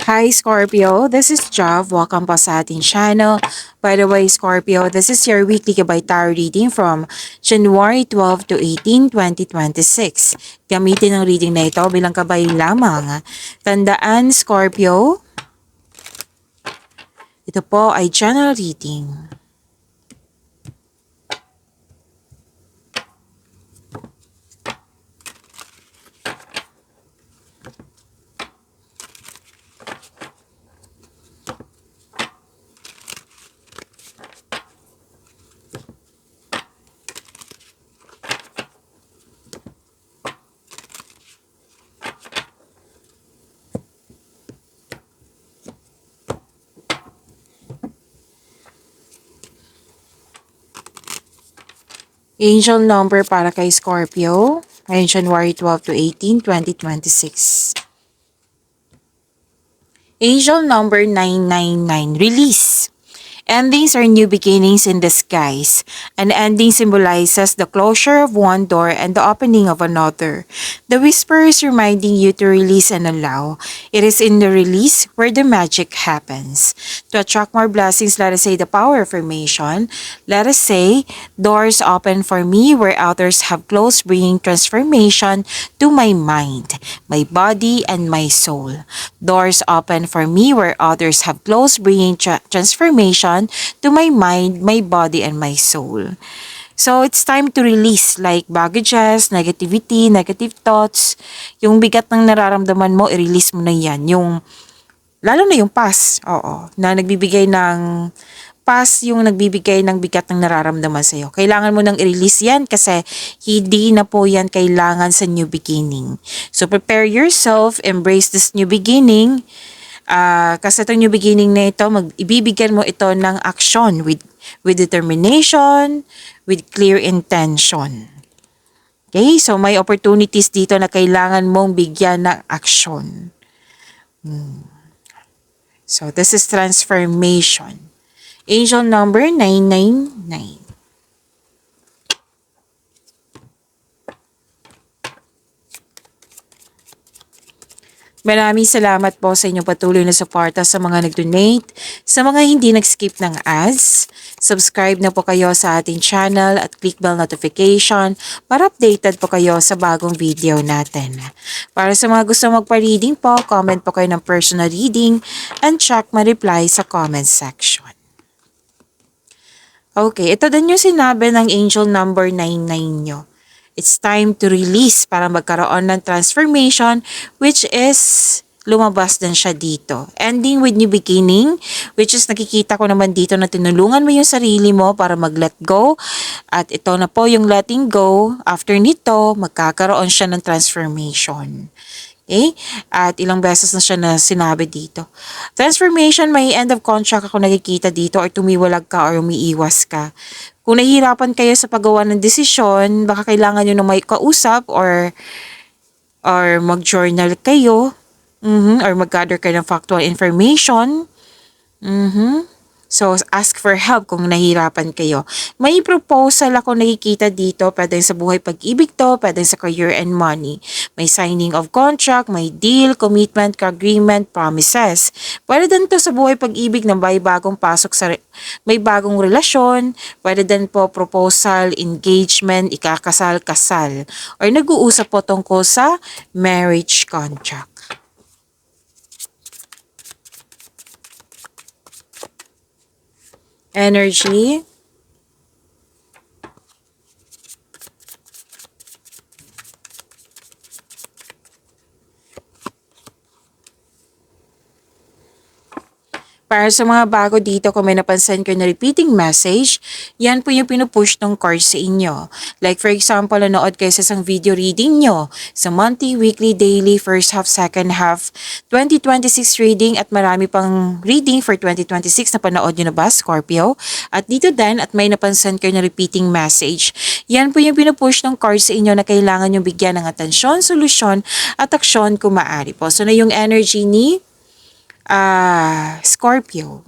Hi Scorpio, this is Jav. Welcome po sa ating channel. By the way, Scorpio, this is your weekly Gabay Tarot reading from January 12 to 18, 2026. Gamitin ang reading na ito bilang gabay lamang. Tandaan, Scorpio, ito po ay general reading. Angel number para kay Scorpio, ngayong January 12 to 18, 2026. Angel number 999, release. Endings are new beginnings in disguise. An ending symbolizes the closure of one door and the opening of another. The whisper is reminding you to release and allow. It is in the release where the magic happens. To attract more blessings, let us say the power of affirmation. Let us say, doors open for me where others have closed, bringing transformation to my mind, my body, and my soul. Doors open for me where others have closed, bringing transformation to my mind, my body, and my soul. So, it's time to release like baggages, negativity, negative thoughts. Yung bigat ng nararamdaman mo, i-release mo na yan. Lalo na yung past, na nagbibigay ng past, yung nagbibigay ng bigat ng nararamdaman sa'yo. Kailangan mo nang i-release yan kasi hindi na po yan kailangan sa new beginning. So, prepare yourself, embrace this new beginning. Kasi itong new beginning na ito, ibibigyan mo ito ng action with determination, with clear intention. Okay? So, may opportunities dito na kailangan mong bigyan ng action. So, this is transformation. Angel number 999. Maraming salamat po sa inyong patuloy na suporta sa mga nag-donate, sa mga hindi nag-skip ng ads. Subscribe na po kayo sa ating channel at click bell notification para updated po kayo sa bagong video natin. Para sa mga gusto magpa-reading po, comment po kayo ng personal reading and check my reply sa comment section. Okay, ito din yung sinabi ng angel number 99 nyo. It's time to release para magkaroon ng transformation, which is lumabas din siya dito. Ending with new beginning, which is nakikita ko naman dito na tinulungan mo yung sarili mo para mag-let go. At ito na po yung letting go. After nito, magkakaroon siya ng transformation. Okay? At ilang beses na siya na sinabi dito. Transformation, may end of contract ako nakikita dito or tumiwalag ka or umiiwas ka. Kung nahihirapan kayo sa paggawa ng desisyon, baka kailangan nyo na may kausap or mag-journal kayo or mag-gather kayo ng factual information. So, ask for help kung nahihirapan kayo. May proposal ako nakikita dito, pwedeng sa buhay pag-ibig to, pwedeng sa career and money. May signing of contract, may deal, commitment, agreement, promises. Pwede din to sa buhay pag-ibig na may bagong pasok may bagong relasyon. Pwede din po proposal, engagement, ikakasal-kasal. Or nag-uusap po tungkol sa marriage contract. Energy. Para sa mga bago dito, kung may napansin kayo na repeating message, yan po yung pinupush ng cards sa inyo. Like for example, nanood kayo sa isang video reading nyo sa monthly, weekly, daily, first half, second half, 2026 reading at marami pang reading for 2026 na panood nyo na ba, Scorpio? At dito din, at may napansin kayo na repeating message, yan po yung pinupush ng cards sa inyo na kailangan nyo bigyan ng atensyon, solusyon, at aksyon kung maaari po. So na yung energy ni Scorpio.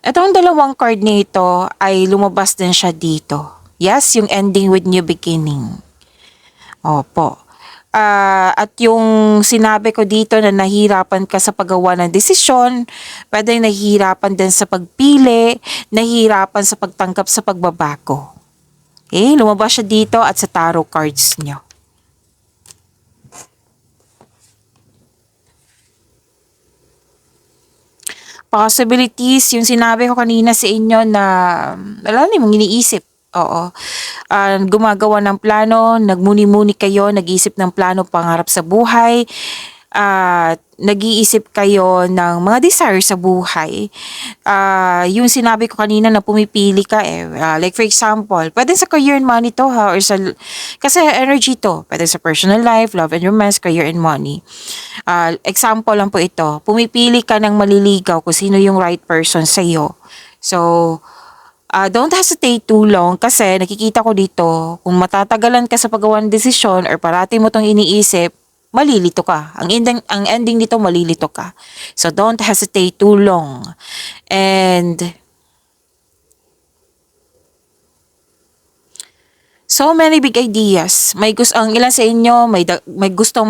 Itong dalawang card nito ay lumabas din siya dito. Yes, yung ending with new beginning. Opo. At yung sinabi ko dito na nahihirapan ka sa paggawa ng desisyon, pwedeng nahihirapan din sa pagpili, nahihirapan sa pagtanggap sa pagbabago. Okay, lumabas siya dito at sa tarot cards nyo. Possibilities, yung sinabi ko kanina sa inyo na wala na mong iniisip. Oo. Gumagawa ng plano, nagmuni-muni kayo, nag-iisip ng plano pangarap sa buhay, at nag-iisip kayo ng mga desire sa buhay. Yung sinabi ko kanina na pumipili ka like for example, pwede sa career and money to ha, or sa, kasi energy to, pwede sa personal life, love and romance, career and money. Example lang po ito, pumipili ka ng maliligaw kung sino yung right person sa iyo. So, don't hesitate too long kasi nakikita ko dito, kung matatagalan ka sa paggawa ng desisyon or parati mo tong iniisip, malilito ka. Ang ending nito, malilito ka. So, don't hesitate too long. And, so many big ideas. Ang ilan sa inyo may gustong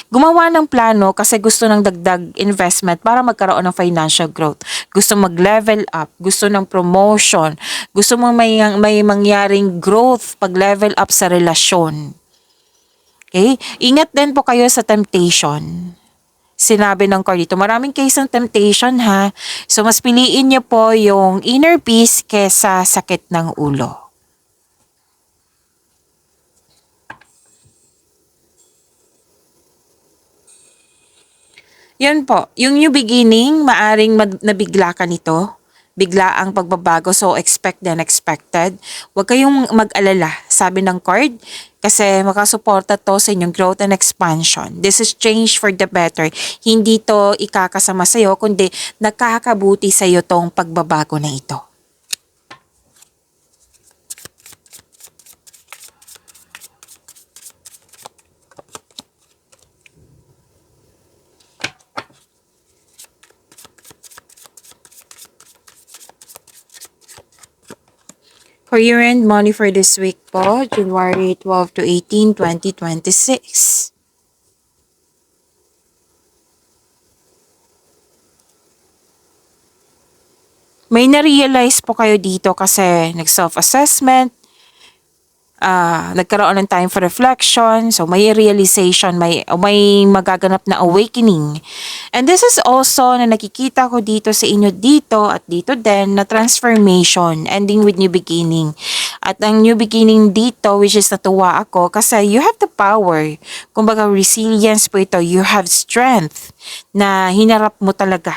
gumawa ng plano kasi gusto ng dagdag investment para magkaroon ng financial growth. Gusto mag-level up, gusto ng promotion, gusto mong may mangyaring growth pag level up sa relasyon. Okay? Ingat din po kayo sa temptation. Sinabi ng card dito, maraming case ng temptation ha. So mas piliin niyo po yung inner peace kesa sakit ng ulo. Yan po, yung new beginning, maaring nabigla ka nito. Bigla ang pagbabago, so expect the unexpected. Huwag kayong mag-alala, sabi ng card, kasi makasuporta to sa inyong growth and expansion. This is change for the better. Hindi to ikakasama sa'yo, kundi nakakabuti sa'yo tong pagbabago na ito. Career and money for this week po, January 12 to 18, 2026. May na-realize po kayo dito kasi nag-self-assessment, nagkaroon ng time for reflection, so may realization, may magaganap na awakening. And this is also na nakikita ko dito sa inyo dito at dito din na transformation, ending with new beginning. At ang new beginning dito, which is natuwa ako, kasi you have the power. Kumbaga resilience po ito, you have strength na hinarap mo talaga.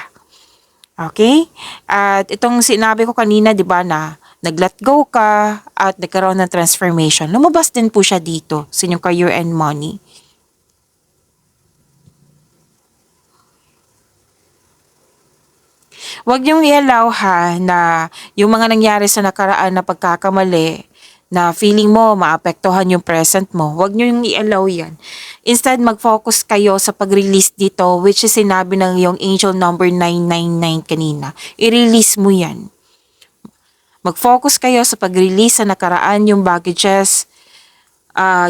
Okay? At itong sinabi ko kanina, di ba, na nag-let go ka at nagkaroon ng transformation. Lumabas din po siya dito sa inyong career and money. Huwag niyong i-allow ha na yung mga nangyari sa nakaraan na pagkakamali na feeling mo maapektuhan yung present mo. Huwag niyong i-allow yan. Instead, mag-focus kayo sa pag-release dito, which is sinabi ng yung angel number 999 kanina. I-release mo yan. Mag-focus kayo sa pag-release sa nakaraan yung baggages,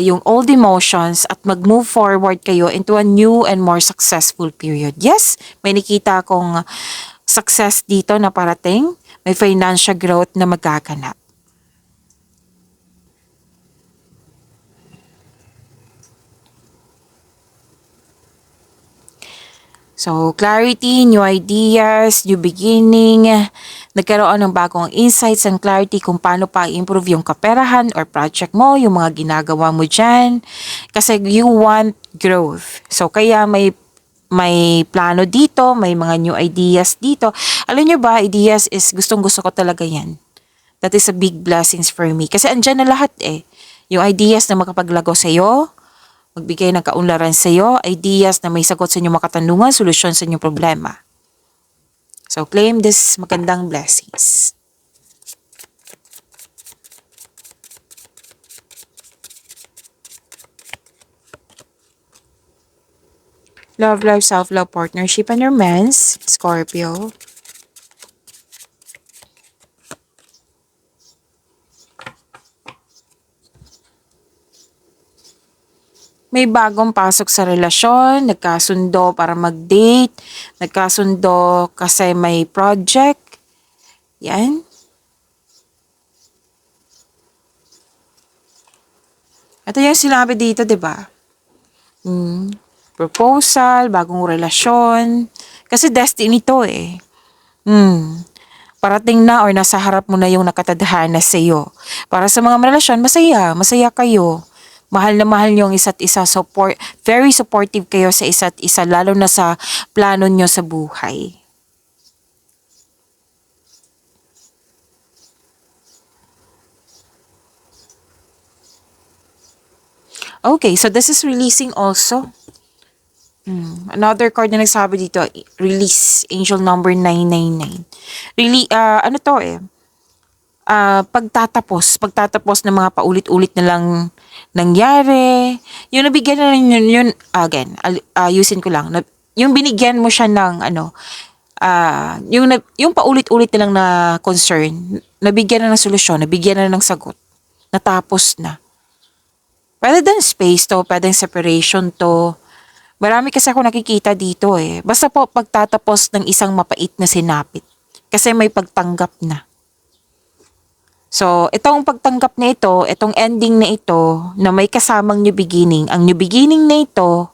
yung old emotions, at mag-move forward kayo into a new and more successful period. Yes, may nakita akong success dito na parating. May financial growth na magaganap. So, clarity, new ideas, new beginning, nagkaroon ng bagong insights and clarity kung paano pa i-improve yung kaperahan or project mo, yung mga ginagawa mo dyan. Kasi you want growth. So, kaya may plano dito, may mga new ideas dito. Alam nyo ba, ideas is gustong-gusto ko talaga yan. That is a big blessings for me. Kasi andyan na lahat eh. Yung ideas na makapaglago sa'yo, magbigay ng kaunlaran sa iyo, ideas na may sagot sa inyong mga katanungan, solusyon sa inyong problema. So, claim this magandang blessings. Love, life, self-love, partnership, and romance, Scorpio. May bagong pasok sa relasyon, nagkasundo para mag-date, nagkasundo kasi may project. Yan. Ito yung sinabi dito, 'di ba? Proposal, bagong relasyon. Kasi destiny to eh. Parating na or nasa harap mo na yung nakatadhana sa iyo. Para sa mga relasyon, masaya. Masaya kayo. Mahal na mahal niyo ang isa't isa. Very supportive kayo sa isa't isa, lalo na sa plano niyo sa buhay. Okay, so this is releasing also. Another card na nagsabi dito, release, angel number 999. Really, ano to eh, pagtatapos ng mga paulit-ulit na lang nangyari. Yung nabigyan na rin yun again, ayusin ko lang. Yung binigyan mo siya ng ano, yung paulit-ulit na lang na concern, nabigyan na ng solusyon, nabigyan na ng sagot, natapos na. Pwede din space to, pwede separation to. Marami kasi ako nakikita dito eh. Basta po pagtatapos ng isang mapait na sinapit. Kasi may pagtanggap na. So, itong pagtanggap na ito, itong ending na ito, na may kasamang new beginning, ang new beginning na ito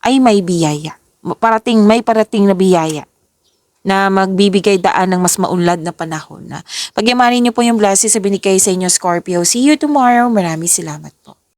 ay may biyaya. May parating na biyaya na magbibigay daan ng mas maunlad na panahon na pagyamanin niyo po yung blessings sa binigay sa inyo, Scorpio. See you tomorrow. Maraming salamat po.